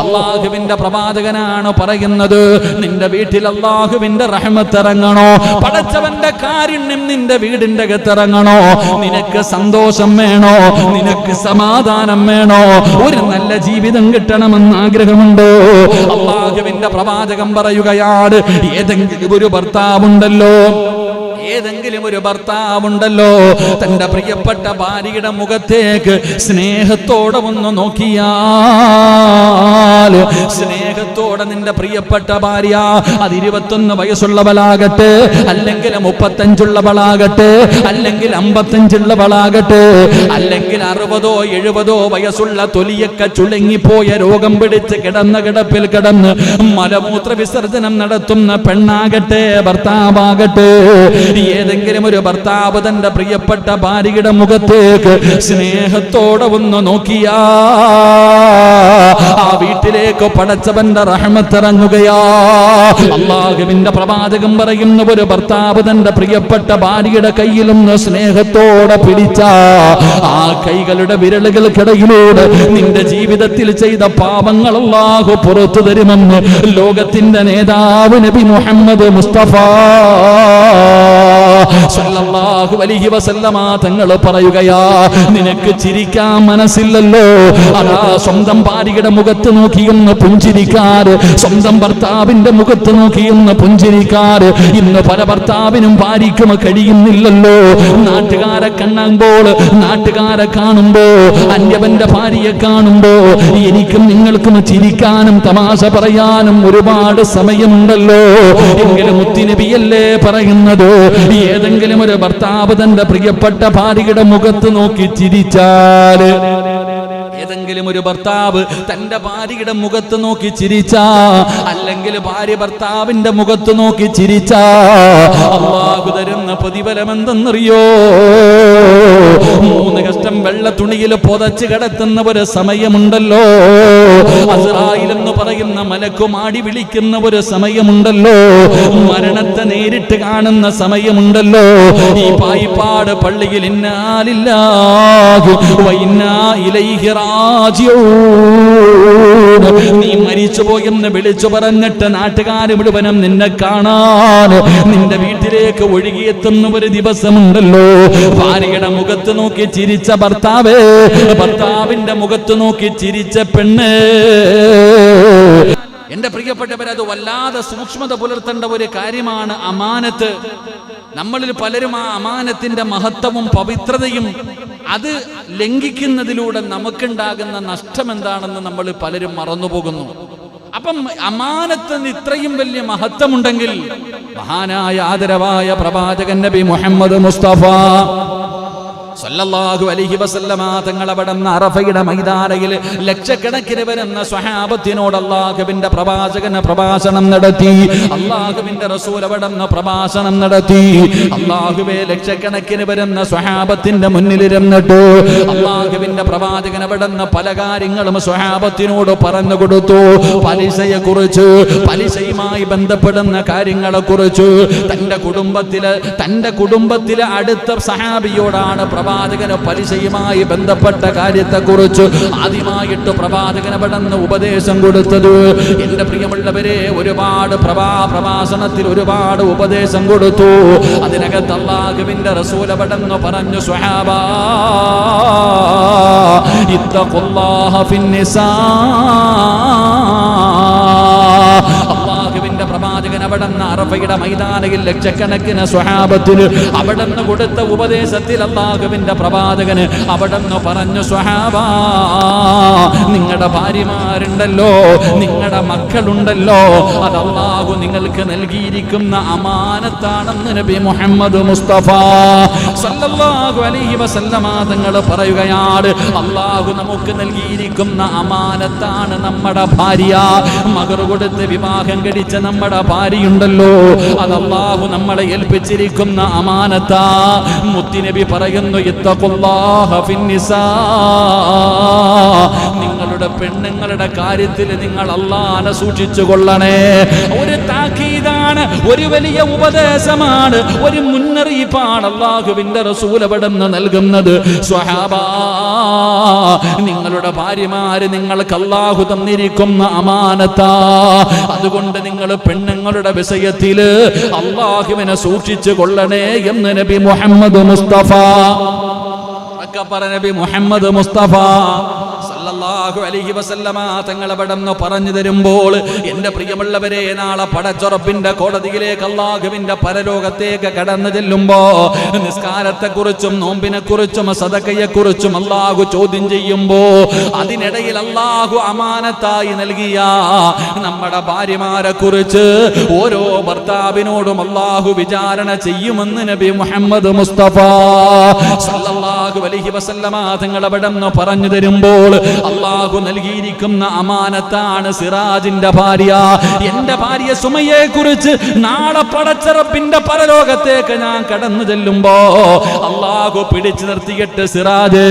അള്ളാഹുവിന്റെ പ്രവാചകനാണ് പറയുന്നത്, നിന്റെ വീട്ടിൽ അള്ളാഹുവിന്റെ റഹ്മത്ത് ഇറങ്ങണോ, പടച്ചവന്റെ കാരുണ്യം നിന്റെ വീടിന്റെ അകത്തിറങ്ങണോ, നിനക്ക് സന്തോഷം വേണോ, നിനക്ക് സമാധാനം വേണോ, ഒരു നല്ല ജീവിതം കിട്ടണമെന്ന് ആഗ്രഹമുണ്ടോ? അള്ളാഹുവിന്റെ പ്രവാചകൻ പറയുകയാണ്, ഏതെങ്കിലും ഒരു ഭർത്താവുണ്ടല്ലോ തന്റെ പ്രിയപ്പെട്ട ഭാര്യയുടെ മുഖത്തേക്ക് സ്നേഹത്തോടെ ഒന്ന് നോക്കിയാൽ, സ്നേഹത്തോടെ നിന്റെ പ്രിയപ്പെട്ട ഭാര്യ അത് 21 വയസ്സുള്ളവളാകട്ടെ, അല്ലെങ്കിൽ 35 അല്ലെങ്കിൽ 55 അല്ലെങ്കിൽ 60 70 വയസ്സുള്ള തൊലിയൊക്കെ ചുളുങ്ങിപ്പോയ രോഗം പിടിച്ച് കിടപ്പിൽ കിടന്ന് മലമൂത്ര വിസർജനം നടത്തുന്ന പെണ്ണാകട്ടെ ഭർത്താവാകട്ടെ, ഏതെങ്കിലും ഒരു ഭർത്താവ് തന്റെ പ്രിയപ്പെട്ട ഭാര്യയുടെ മുഖത്തേക്ക് സ്നേഹത്തോടെ ഒന്ന് നോക്കിയാ ആ വീട്ടിലേക്ക് പടച്ചവന്റെ റഹ്മത്ത് ഇറങ്ങുകയാ. അല്ലാഹുവിന്റെ പ്രവാചകൻ പറയുന്ന, ഒരു ഭർത്താവ് തന്റെ പ്രിയപ്പെട്ട ഭാര്യയുടെ കയ്യിലൊന്ന് സ്നേഹത്തോടെ പിടിച്ച ആ കൈകളുടെ വിരലുകൾക്കിടയിലൂടെ നിന്റെ ജീവിതത്തിൽ ചെയ്ത പാപങ്ങൾ അല്ലാഹു പുറത്തു തരുമെന്ന് ലോകത്തിന്റെ നേതാവ് നബി മുഹമ്മദ് മുസ്തഫ സല്ലല്ലാഹു അലൈഹി വസല്ലമ തങ്ങൾ പറയുകയാ, നിനക്ക് ചിരിക്കാൻ മനസ്സില്ലല്ലോ, അതാ സ്വന്തം ഭാര്യയുടെ മുഖത്ത് നോക്കിയൊന്ന് പുഞ്ചിരിക്കാറ്, സ്വന്തം ഭർത്താവിന്റെ മുഖത്ത് നോക്കിയൊന്ന് പുഞ്ചിരിക്കാറ് ഇന്ന് പല ഭർത്താവിനും ഭാര്യയ്ക്കും കഴിയുന്നില്ലല്ലോ. നാട്ടുകാരെ കാണുമ്പോ അന്യവന്റെ ഭാര്യയെ കാണുമ്പോ എനിക്കും നിങ്ങൾക്കും ചിരിക്കാനും തമാശ പറയാനും ഒരുപാട് സമയമുണ്ടല്ലോ. എങ്കിലും മുത്തുനബിയല്ലേ പറയുന്നത്, ഏതെങ്കിലും ഒരു ഭർത്താവ് തന്റെ പ്രിയപ്പെട്ട ഭാര്യയുടെ മുഖത്ത് നോക്കി ചിരിച്ചാല്, ഏതെങ്കിലും ഒരു ഭർത്താവ് തന്റെ ഭാര്യയുടെ മുഖത്ത് നോക്കി ചിരിച്ചാ, അല്ലെങ്കിൽ ഭാര്യ ഭർത്താവിന്റെ മുഖത്ത് നോക്കി ചിരിച്ചാ, അല്ലാഹു തരുന്ന പ്രതിഫലം എന്തെന്നറിയോ? 3 കഷ്ടം വെള്ള തുണിയിൽ പൊതച്ച് കിടത്തുന്ന ഒരു സമയമുണ്ടല്ലോ, അസ്റായിൽ എന്ന് പറയുന്ന മലക്കുമാടി വിളിക്കുന്ന ഒരു സമയമുണ്ടല്ലോ, മരണത്തെ നേരിട്ട് കാണുന്ന സമയമുണ്ടല്ലോ. ഈ പായിപ്പാട് പള്ളിയിൽ ഇന്നാ ലില്ലാഹി വ ഇന്നാ ഇലൈഹി റാജിഊൻ, നീ മരിച്ചുപോയെന്ന് വിളിച്ചു പറഞ്ഞിട്ട് നാട്ടുകാർ മുഴുവനും നിന്നെ കാണാൻ നിന്റെ വീട്ടിലേക്ക് ഒഴുകിയെത്തുന്ന ഒരു ദിവസമുണ്ടല്ലോ. ഭാര്യയുടെ മുഖത്ത് നോക്കി ചിരിച്ച ഭർത്താവേ, ഭർത്താവിന്റെ മുഖത്ത് നോക്കി ചിരിച്ച പെണ്ണ്. എന്റെ പ്രിയപ്പെട്ടവരെ, അത് വല്ലാതെ സൂക്ഷ്മത പുലർത്തേണ്ട ഒരു കാര്യമാണ് അമാനത്ത്. നമ്മളിൽ പലരും ആ അമാനത്തിന്റെ മഹത്വവും പവിത്രതയും അത് ലംഘിക്കുന്നതിലൂടെ നമുക്കുണ്ടാകുന്ന നഷ്ടം എന്താണെന്ന് നമ്മൾ പലരും മറന്നുപോകുന്നു. അപ്പം അമാനത്തിന് ഇത്രയും വലിയ മഹത്വമുണ്ടെങ്കിൽ മഹാനായ ആദരവായ പ്രവാചകൻ നബി മുഹമ്മദ് മുസ്തഫ സല്ലല്ലാഹു അലൈഹി വസല്ലമ തങ്ങൾ അവിടുന്ന് അറഫയുടെ മൈതാനയിൽ ലക്ഷക്കണക്കിന് വരുന്ന സ്വഹാബത്തിനോട് അല്ലാഹുവിന്റെ പ്രവാചകന് പ്രഭാഷണം നടത്തി. അല്ലാഹുവിന്റെ റസൂൽ അവിടുന്ന് പ്രഭാഷണം നടത്തി. അല്ലാഹുവേ, ലക്ഷക്കണക്കിന് വരുന്ന സ്വഹാബത്തിന്റെ മുന്നിലിരുന്നിട്ട് അല്ലാഹുവിന്റെ പ്രവാചകൻ അവിടുന്ന് പല കാര്യങ്ങളും സ്വഹാബത്തിനോട് പറഞ്ഞു കൊടുത്തു. പലിശയെക്കുറിച്ച്, പലിശയുമായി ബന്ധപ്പെടുന്ന കാര്യങ്ങളെ കുറിച്ച്, തന്റെ കുടുംബത്തിലെ അടുത്ത സഹാബിയോടാണ് പ്രവാചകന് പലിശയുമായി ബന്ധപ്പെട്ട കാര്യത്തെക്കുറിച്ച് ആദ്യമായിട്ട് പ്രവാചകൻ അവിടുന്ന് ഉപദേശം കൊടുത്തത്. എന്റെ പ്രിയമുള്ളവരെ, ഒരുപാട് പ്രഭാഷണത്തിൽ ഒരുപാട് ഉപദേശം കൊടുത്തു. അതിനകത്ത് അല്ലാഹുവിന്റെ റസൂൽ അവിടുന്ന് പറഞ്ഞു, സ്വഹാബാ ഇത്തഖുല്ലാഹ ഫിന്നിസാ. അല്ലാഹുവിന്റെ പ്രവാചകൻ അവിടുന്ന് അറഫയുടെ മൈതാനയിൽ ലക്ഷക്കണക്കിന് സ്വഹാബത്തിന് അവിടുന്ന് കൊടുത്ത ഉപദേശത്തിൽ അല്ലാഹുവിന്റെ പ്രവാചകന് അവിടുന്ന് പറഞ്ഞു, സ്വഹാബാ, നിങ്ങളുടെ ഭാര്യമാരുണ്ടല്ലോ, നിങ്ങളുടെ മക്കളുണ്ടല്ലോ, അത് അല്ലാഹു നിങ്ങൾക്ക് നൽകിയിരിക്കുന്ന അമാനത്താണെന്ന് നബി മുഹമ്മദ് മുസ്തഫ സല്ലല്ലാഹു അലൈഹി വസല്ലമ തങ്ങൾ പറയുകയാണ്. അല്ലാഹു നമുക്ക് നൽകിയിരിക്കുന്ന അമാനത്താണ് നമ്മുടെ ഭാര്യ. മഹർ കൊടുത്ത് വിവാഹം കഴിച്ച നമ്മുടെ ഭാര്യയുണ്ടല്ലോ, അത് അല്ലാഹു നമ്മളെ ഏൽപ്പിച്ചിരിക്കുന്ന അമാനത്താ. മുത്തുനബി പറയുന്നു ഇത്തഖുല്ലാഹ ഫിന്നിസാ, നിങ്ങളുടെ പെണ്ണുങ്ങളുടെ കാര്യത്തിൽ നിങ്ങൾ അല്ലാഹനെ സൂക്ഷിച്ചു കൊള്ളണേ. ഒരു താക്കീതാണ്, ഒരു വലിയ ഉപദേശമാണ്, ഒരു മുന്നറിയിപ്പാണ് അല്ലാഹുവിന്റെ റസൂൽ അവിടുന്ന് നൽകുന്നത്. സ്വഹാബാ, നിങ്ങളുടെ ഭാര്യമാര് നിങ്ങൾക്ക് അല്ലാഹു തന്നിരിക്കുന്ന അമാനത്താ. അതുകൊണ്ട് നിങ്ങൾ പെണ്ണുങ്ങളുടെ വിഷയത്തില് അല്ലാഹുവിനെ സൂക്ഷിച്ചു കൊള്ളണേ എന്ന് നബി മുഹമ്മദ് മുസ്തഫ, നബി മുഹമ്മദ് മുസ്തഫ സല്ലല്ലാഹു അലൈഹി വസല്ലമ തങ്ങൾ അവിടുന്ന് പറഞ്ഞു തരുമ്പോൾ, എന്റെ പ്രിയമുള്ളവരെ, നാളെ പടച്ചുറപ്പിന്റെ കോടതിയിലേക്ക് അല്ലാഹുവിന്റെ പരലോകത്തേക്ക് കടന്നു ചെല്ലുമ്പോ നിസ്കാരത്തെക്കുറിച്ചും നോമ്പിനെക്കുറിച്ചും സദഖയെക്കുറിച്ചും അല്ലാഹു ചോദ്യം ചെയ്യുമ്പോ അതിനിടയിൽ അല്ലാഹു അമാനത്തായി നൽകിയ നമ്മുടെ ഭാര്യമാരെ കുറിച്ച് ഓരോ ഭർത്താവിനോടും അല്ലാഹു വിചാരണ ചെയ്യുമെന്ന് നബി മുഹമ്മദ് മുസ്തഫ സല്ലല്ലാഹു അലൈഹി വസല്ലമ തങ്ങൾ അവിടുന്ന് പറഞ്ഞു തരുമ്പോൾ അല്ലാഹു നൽകിയിരിക്കുന്ന അമാനത്താണ് സിറാജിന്റെ ഭാര്യ. എന്റെ ഭാര്യ സുമയെ കുറിച്ച് നാളെ പടച്ചറപ്പിന്റെ പരലോകത്തേക്ക് ഞാൻ കടന്നു ചെല്ലുമ്പോ അല്ലാഹു പിടിച്ചു നിർത്തിയിട്ട്, സിറാജ്,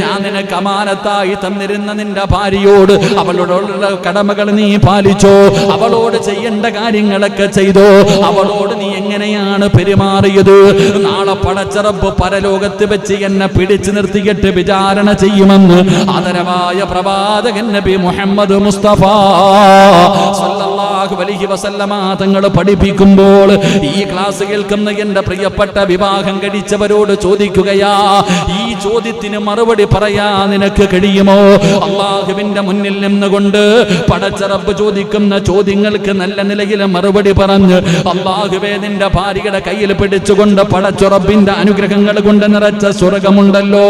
ഞാൻ നിനക്ക് അമാനത്തായി തന്നിരുന്ന നിന്റെ ഭാര്യയോട് അവളോടുള്ള കടമകൾ നീ പാലിച്ചോ, അവളോട് ചെയ്യേണ്ട കാര്യങ്ങളൊക്കെ ചെയ്തോ, അവളോട് നീ എങ്ങനെയാണ് പെരുമാറിയത്? നാളെ പടച്ചറപ്പ് പരലോകത്ത് വെച്ച് എന്നെ പിടിച്ചു നിർത്തിയിട്ട് വിചാരണ ചെയ്യുമെന്ന് ആദരവായ പ്രവാചകൻ നബി മുഹമ്മദ് മുസ്തഫ സല്ലല്ലാഹു അലൈഹി വസല്ലമ തങ്ങൾ പഠിപ്പിക്കുമ്പോൾ ഈ ക്ലാസ് കേൾക്കുന്ന എന്റെ പ്രിയപ്പെട്ട വിവാഹം കഴിച്ചവരോട് ചോദിക്കുകയാ, ഈ ചോദ്യത്തിന് മറുപടി പറയാ നിനക്ക് കഴിയുമോ? അല്ലാഹുവിന്റെ മുന്നിൽ നിന്നുകൊണ്ട് പടച്ച റബ്ബ് ചോദിക്കുന്ന ചോദ്യങ്ങൾക്ക് നല്ല നിലയിൽ മറുപടി പറഞ്ഞ് അല്ലാഹുവേ നിന്റെ ഭാര്യയുടെ കയ്യിൽ പിടിച്ചുകൊണ്ട് പടച്ച റബ്ബിന്റെ അനുഗ്രഹങ്ങൾ കൊണ്ട് നിറച്ച സ്വർഗമുണ്ടല്ലോ,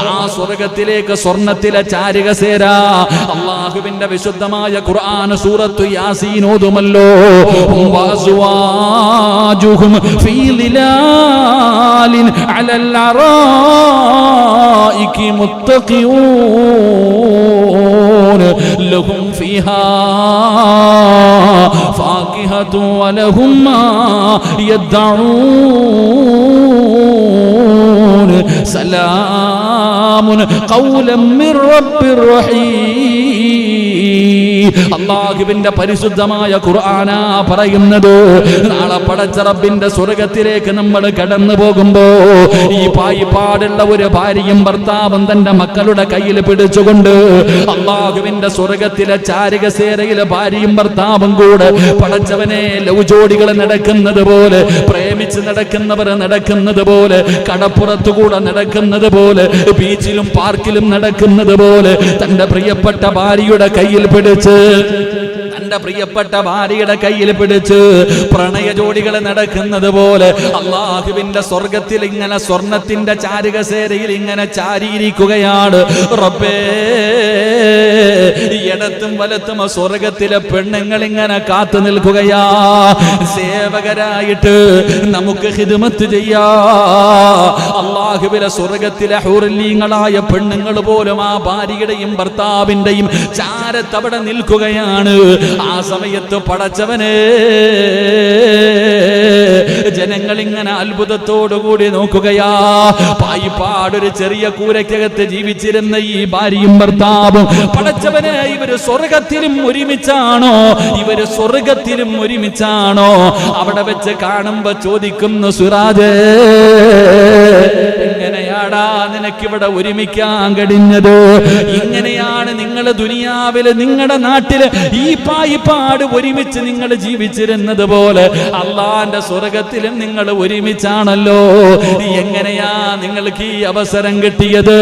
ആ സ്വർഗത്തിലേക്ക് സ്വർണത്തിലെ ചാരിക സേരാ അല്ലാഹുവിന്റെ വിശുദ്ധമായ ഖുർആൻ സൂറത്തു യാസീൻ ഓതുമല്ലോ. വഅസ്വാജുഹും ഫീ ളിലാലിൻ അലൽ അറായികി മുത്തഖിഊൻ ലഹും ഫീഹാ ഫാകിഹതു വലഹും മാ യദ്ദഊൻ സലാമുൻ ഖൗലൻ മിർ റബ്ബിർ റഹീം. അല്ലാഹുവിന്റെ പരിശുദ്ധമായ ഖുർആനാ പറയുന്നത്, നാളെ പടച്ച റബ്ബിന്റെ സ്വർഗത്തിലേക്ക് നമ്മൾ കടന്നു പോകുമ്പോ ഈ പായിപ്പാടുള്ള ഒരു ഭാര്യയും ഭർത്താവും തന്റെ മക്കളുടെ കയ്യിൽ പിടിച്ചുകൊണ്ട് അല്ലാഹുവിന്റെ സ്വർഗത്തിലെ ചാരികസേരയിലെ ഭാര്യയും ഭർത്താവും കൂടെ പടച്ചവനെ ലവ് ജോഡികൾ നടക്കുന്നത് പോലെ, പ്രേമിച്ച് നടക്കുന്നവർ നടക്കുന്നത് പോലെ, കടപ്പുറത്തുകൂടെ നടക്കുന്നത് പോലെ, ബീച്ചിലും പാർക്കിലും നടക്കുന്നത് പോലെ തന്റെ പ്രിയപ്പെട്ട ഭാര്യയുടെ കയ്യിൽ പിടിച്ച്, തന്റെ പ്രിയപ്പെട്ട ഭാര്യയുടെ കയ്യിൽ പിടിച്ച് പ്രണയ ജോഡികൾ നടക്കുന്നത് പോലെ അല്ലാഹുവിന്റെ സ്വർഗത്തിൽ ഇങ്ങനെ സ്വർണത്തിന്റെ ചാരുകസേരയിൽ ഇങ്ങനെ ചാരിയിരിക്കുകയാണ്. റബ്ബേ, ഇടത്തും വലത്തും സ്വർഗത്തിലെ പെണ്ണുങ്ങൾ ഇങ്ങനെ കാത്തു നിൽക്കുകയാ, സേവകരായിട്ട് നമുക്ക് ഖിദ്മത്ത് ചെയ്യാ. അല്ലാഹുവിലെ സ്വർഗത്തിലെ ഹൂറില്ലീങ്ങളായ പെണ്ണുങ്ങൾ പോലും ആ ഭാര്യയുടെയും ഭർത്താവിന്റെയും ചാരത്തവിടെ നിൽക്കുകയാണ്. ആ സമയത്ത് പടച്ചവനെ, ജനങ്ങൾ ഇങ്ങനെ അത്ഭുതത്തോടുകൂടി നോക്കുകയാ. പായിപ്പാടൊരു ചെറിയ കൂരയ്ക്കകത്ത് ജീവിച്ചിരുന്ന ഈ ഭാര്യയും ഭർത്താവും പടച്ചവനെ, ഇവര് സ്വർഗത്തിലും ഒരുമിച്ചാണോ? ഇവര് സ്വർഗത്തിലും ഒരുമിച്ചാണോ? അവിടെ വെച്ച് കാണുമ്പോ ചോദിക്കുന്നു, സിറാജേ, എങ്ങനെയാടാ നിനക്കിവിടെ ഒരുമിക്കാൻ കഴിഞ്ഞത്? ഇങ്ങനെയാണ് നിങ്ങൾ ദുനിയാവില് നിങ്ങളുടെ നാട്ടില് ഈ പായിപ്പാട് ഒരുമിച്ച് നിങ്ങൾ ജീവിച്ചിരുന്നത് പോലെ അള്ളാന്റെ സ്വർഗത്തിലും നിങ്ങൾ ഒരുമിച്ചാണല്ലോ. എങ്ങനെയാ നിങ്ങൾക്ക് ഈ അവസരം കിട്ടിയത്?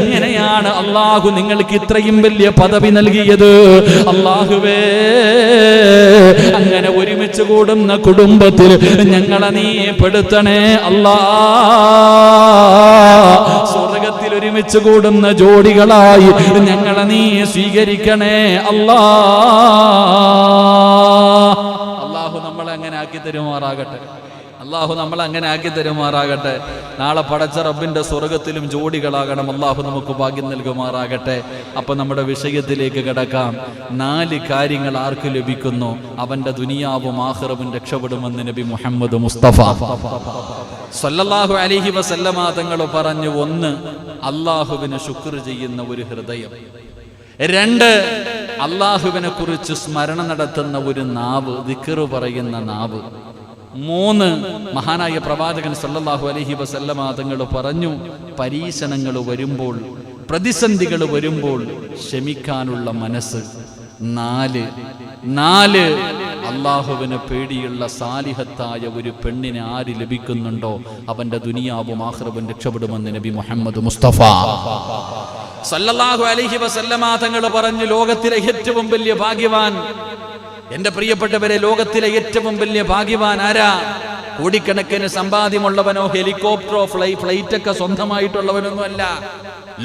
എങ്ങനെയാണ് അള്ളാഹു നിങ്ങൾക്ക് ഇത്രയും വലിയ പദവി നൽകിയത്? അള്ളാഹുവേ, അങ്ങനെ ഒരുമിച്ച് കൂടുന്ന കുടുംബത്തിൽ ഞങ്ങളെ നീ പെടുത്തണേ അല്ലാ. സ്വർഗത്തിൽ ഒരുമിച്ച് കൂടുന്ന ജോഡികളായി ഞങ്ങളെ നീ സ്വീകരിക്കണേ അല്ലാ. അള്ളാഹു നമ്മളെ അങ്ങനെ ആക്കി തരുമാറാകട്ടെ. അള്ളാഹു നമ്മൾ അങ്ങനെ ആക്കി തരുമാറാകട്ടെ. നാളെ പടച്ച റബ്ബിന്റെ സ്വർഗത്തിലും ജോഡികളാകണം. അള്ളാഹു നമുക്ക് ഭാഗ്യം നൽകുമാറാകട്ടെ. അപ്പൊ നമ്മുടെ വിഷയത്തിലേക്ക് കിടക്കാം. 4 കാര്യങ്ങൾ ആർക്ക് ലഭിക്കുന്നു അവന്റെ ദുനിയാവും ആഖിറവും രക്ഷപ്പെടുമെന്ന് നബി മുഹമ്മദ് മുസ്തഫ സല്ലല്ലാഹു അലൈഹി വസല്ലമ തങ്ങൾ പറഞ്ഞു. 1, അള്ളാഹുവിന് ശുക്ർ ചെയ്യുന്ന ഒരു ഹൃദയം. 2, അള്ളാഹുവിനെ കുറിച്ച് സ്മരണ നടത്തുന്ന ഒരു നാവ്, ദിക്ർ പറയുന്ന നാവ്. 3, മഹാനായ പ്രവാചകൻ സല്ലല്ലാഹു അലൈഹി വസല്ലമ തങ്ങൾ പറഞ്ഞു, പരീക്ഷണങ്ങൾ വരുമ്പോൾ, പ്രതിസന്ധികൾ വരുമ്പോൾ ക്ഷമിക്കാനുള്ള മനസ്സ്. 4, അള്ളാഹുവിന് പേടിയുള്ള സാലിഹത്തായ ഒരു പെണ്ണിനെ ആര് ലഭിക്കുന്നുണ്ടോ അവന്റെ ദുനിയാവും ആഖിറവും രക്ഷപ്പെടുമെന്ന് നബി മുഹമ്മദ് മുസ്തഫ സല്ലല്ലാഹു അലൈഹി വസല്ലമ തങ്ങൾ പറഞ്ഞു, ലോകത്തിലെ ഏറ്റവും വലിയ ഭാഗ്യവാൻ, എന്റെ പ്രിയപ്പെട്ടവരെ, ലോകത്തിലെ ഏറ്റവും വലിയ ഭാഗ്യവാൻ ആരാ? കോടിക്കണക്കിന് സമ്പാദ്യമുള്ളവനോ ഹെലികോപ്റ്ററോ ഫ്ലൈറ്റൊക്കെ സ്വന്തമായിട്ടുള്ളവനൊന്നും അല്ല.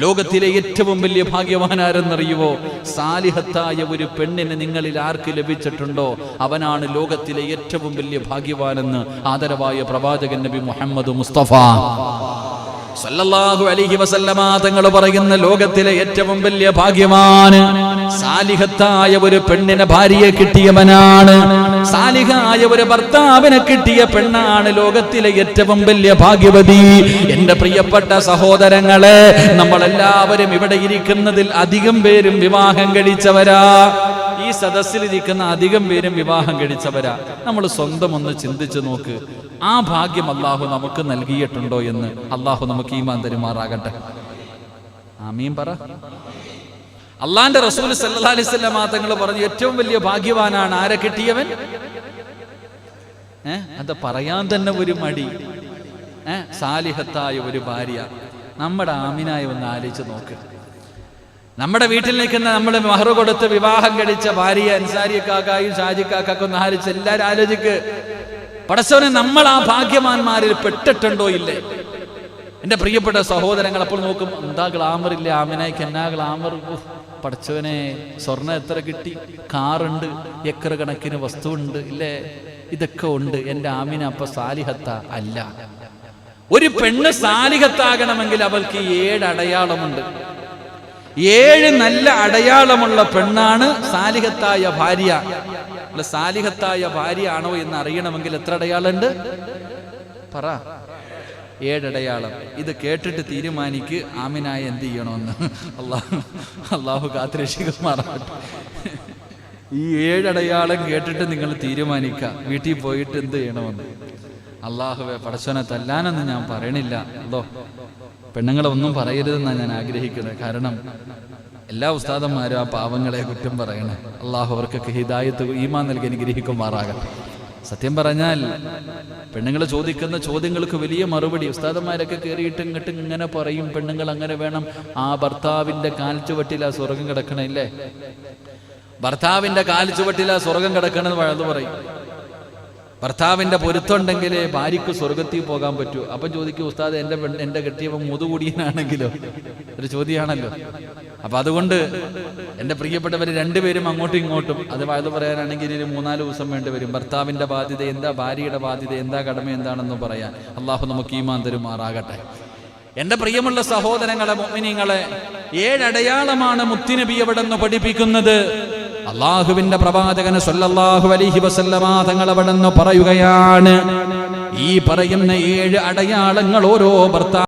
ലോകത്തിലെ ഏറ്റവും വലിയ ഭാഗ്യവാൻ ആരെന്നറിയുവോ? സാലിഹത്തായ ഒരു പെണ്ണിന് നിങ്ങളിൽ ആർക്ക് ലഭിച്ചിട്ടുണ്ടോ അവനാണ് ലോകത്തിലെ ഏറ്റവും വലിയ ഭാഗ്യവാനെന്ന് ആദരവായ പ്രവാചകൻ നബി മുഹമ്മദ് മുസ്തഫ സല്ലല്ലാഹു അലൈഹി വസല്ലമ തങ്ങൾ പറയുന്ന ലോകത്തിലെ ഏറ്റവും വലിയ ഭാഗ്യവാൻ സാലിഹത്തായ ഒരു പെണ്ണിനെ ഭാര്യയെ കിട്ടിയവനാണ്. സാലിഹായ ഒരു ഭർത്താവിനെ കിട്ടിയ പെണ്ണാണ് ലോകത്തിലെ ഏറ്റവും വലിയ ഭാഗ്യവതി. എന്റെ പ്രിയപ്പെട്ട സഹോദരങ്ങളെ, നമ്മളെല്ലാവരും ഇവിടെ ഇരിക്കുന്നതിൽ അധികം പേരും വിവാഹം കഴിച്ചവരാ. ഈ സദസ്സിലിരിക്കുന്ന അധികം പേരും വിവാഹം കഴിച്ചവരാ. നമ്മൾ സ്വന്തം ഒന്ന് ചിന്തിച്ചു നോക്ക്. ആ ഭാഗ്യം അള്ളാഹു നമുക്ക് നൽകിയിട്ടുണ്ടോ എന്ന്. അള്ളാഹു നമുക്ക് ഈമാൻ തരുമാറാകട്ടെ. ആമീൻ പറ. അള്ളാന്റെ റസൂൽ സല്ലല്ലാഹു അലൈഹി വസല്ലം തങ്ങൾ പറഞ്ഞു, ഏറ്റവും വലിയ ഭാഗ്യവാനാണ് ആരെ കിട്ടിയവൻ. അത് പറയാൻ തന്നെ ഒരു മടി. സാലിഹത്തായ ഒരു ഭാര്യ. നമ്മുടെ ആമിനായി ഒന്ന് ആലോചിച്ച് നോക്ക്. നമ്മുടെ വീട്ടിൽ നിൽക്കുന്ന നമ്മൾ മഹർ കൊടുത്ത് വിവാഹം കഴിച്ച ഭാര്യ അൻസാരിക്കാക്കായും ഷാജിക്കാക്കൊക്കെ ഒന്ന് ആലോചിച്ച് എല്ലാവരും ആലോചിക്ക്. പടച്ചവനെ, നമ്മൾ ആ ഭാഗ്യവാന്മാരിൽ പെട്ടിട്ടുണ്ടോ ഇല്ലേ? എന്റെ പ്രിയപ്പെട്ട സഹോദരങ്ങൾ, അപ്പോൾ നോക്കും, എന്താ ഗ്ലാമർ ഇല്ലേ ആമിനായിക്ക്, എന്നാ ഗ്ലാമർ. പടച്ചവനെ, സ്വർണ്ണം എത്ര കിട്ടി, കാറുണ്ട്, ഏക്കർ കണക്കിന് വസ്തുവുണ്ട് ഇല്ലേ, ഇതൊക്കെ ഉണ്ട്. എന്റെ ആമിന അപ്പൊ സാലിഹത്ത അല്ല. ഒരു പെണ്ണ് സാലിഹത്താകണമെങ്കിൽ അവൾക്ക് 7 അടയാളമുണ്ട്. 7 നല്ല അടയാളമുള്ള പെണ്ണാണ് സാലിഹത്തായ ഭാര്യ. അല്ല, സാലിഹത്തായ ഭാര്യ ആണോ എന്ന് അറിയണമെങ്കിൽ എത്ര അടയാളമുണ്ട് പറ? 7 അടയാളം. ഇത് കേട്ടിട്ട് തീരുമാനിക്ക് ആമിനായ എന്ത് ചെയ്യണമെന്ന്. അള്ളാഹു കാത്തുരക്ഷിക്കുമാറാകട്ടെ. ഈ 7 അടയാളം കേട്ടിട്ട് നിങ്ങൾ തീരുമാനിക്കുക വീട്ടിൽ പോയിട്ട് എന്ത് ചെയ്യണമെന്ന്. അള്ളാഹുവെ, പടച്ചവനെ തല്ലാനൊന്നും ഞാൻ പറയണില്ല. അതോ പെണ്ണുങ്ങളെ ഒന്നും പറയരുതെന്നാണ് ഞാൻ ആഗ്രഹിക്കുന്നത്. കാരണം എല്ലാ ഉസ്താദന്മാരും ആ പാവങ്ങളെ കുറ്റം പറയണേ. അള്ളാഹു അവർക്കൊക്കെ ഹിദായത്ത് ഈമാൻ നൽകി അനുഗ്രഹിക്കുമാറാകട്ടെ. സത്യം പറഞ്ഞാൽ പെണ്ണുങ്ങൾ ചോദിക്കുന്ന ചോദ്യങ്ങൾക്ക് വലിയ മറുപടി ഉസ്താദന്മാരൊക്കെ കയറിയിട്ട് ഇങ്ങോട്ട് ഇങ്ങനെ പറയും, പെണ്ണുങ്ങൾ അങ്ങനെ വേണം. ആ ഭർത്താവിന്റെ കാൽച്ചുവട്ടിലാ സ്വർഗം കിടക്കണില്ലേ, ഭർത്താവിന്റെ കാൽച്ചുവട്ടിലാ സ്വർഗം കിടക്കണമെന്ന് വഴുതു പറയും. ഭർത്താവിന്റെ പൊരുത്തുണ്ടെങ്കിലേ ഭാര്യയ്ക്ക് സ്വർഗത്തിൽ പോകാൻ പറ്റൂ. അപ്പം ചോദിക്കും, ഉസ്താദ് എന്റെ കെട്ടിയവൻ മുതുകൂടിയനാണെങ്കിലോ? ഒരു ചോദ്യമാണല്ലോ. അപ്പൊ അതുകൊണ്ട് എന്റെ പ്രിയപ്പെട്ടവർ, 2 പേരും അങ്ങോട്ടും ഇങ്ങോട്ടും അത് വഴുതു പറയാനാണെങ്കിൽ 3-4 ദിവസം വേണ്ടി വരും. ഭർത്താവിന്റെ ബാധ്യത എന്താ, ഭാര്യയുടെ ബാധ്യത എന്താ, കടമ എന്താണെന്ന് പറയാൻ. അള്ളാഹു നമുക്ക് ഈമാൻ തരുമാറാകട്ടെ. എന്റെ പ്രിയമുള്ള സഹോദരങ്ങളെ, മുഅ്മിനീങ്ങളെ, 7 അടയാളമാണ് മുത്തുനബി അവിടെ നിന്ന് പഠിപ്പിക്കുന്നത്. അള്ളാഹുവിന്റെ പ്രവാചകൻ സല്ലല്ലാഹു അലൈഹി വസല്ലമ തങ്ങൾ അവിടെ നിന്ന് പറയുകയാണ്, ഈ പറയുന്ന 7 അടയാളങ്ങൾ ഓരോ ഭർത്താവ്